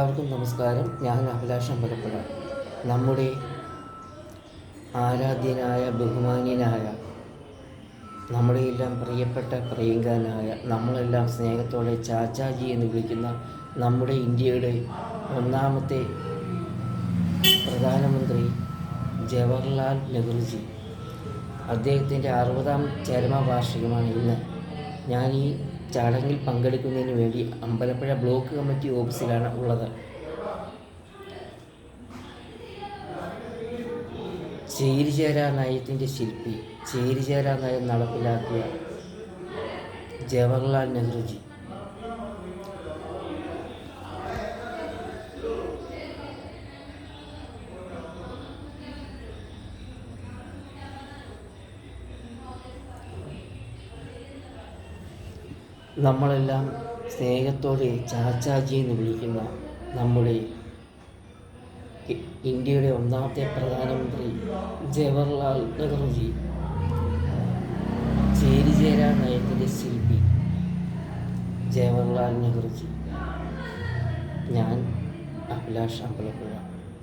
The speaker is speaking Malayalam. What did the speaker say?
എല്ലാവർക്കും നമസ്കാരം. ഞാൻ അഭിലാഷ് അമ്പലപ്പുഴ. നമ്മുടെ ആരാധ്യനായ, ബഹുമാന്യനായ, നമ്മുടെ എല്ലാം പ്രിയപ്പെട്ട പ്രിയങ്കരനായ, നമ്മളെല്ലാം സ്നേഹത്തോടെ ചാച്ചാജി എന്ന് വിളിക്കുന്ന നമ്മുടെ ഇന്ത്യയുടെ ഒന്നാമത്തെ പ്രധാനമന്ത്രി ജവഹർലാൽ നെഹ്റുജി, അദ്ദേഹത്തിൻ്റെ 60ാം ചരമവാർഷികമാണ് ഇന്ന്. ഞാൻ ഈ ചടങ്ങിൽ പങ്കെടുക്കുന്നതിന് വേണ്ടി അമ്പലപ്പുഴ ബ്ലോക്ക് കമ്മിറ്റി ഓഫീസിലാണ് ഉള്ളത്. ചേരിചേരാ നയത്തിൻ്റെ ശില്പി, ചേരിചേരാ നയം നടപ്പിലാക്കിയ ജവഹർലാൽ നെഹ്റുജി. നമ്മളെല്ലാം സ്നേഹത്തോടെ ചാച്ചാജി എന്ന് വിളിക്കുന്ന നമ്മുടെ ഇന്ത്യയുടെ ഒന്നാമത്തെ പ്രധാനമന്ത്രി ജവഹർലാൽ നെഹ്റുജി, ചേരിചേരാ നയത്തിൻ്റെ ശില്പി ജവഹർലാൽ നെഹ്റുജി. ഞാൻ അഭിലാഷ് അമ്പലപ്പുഴ.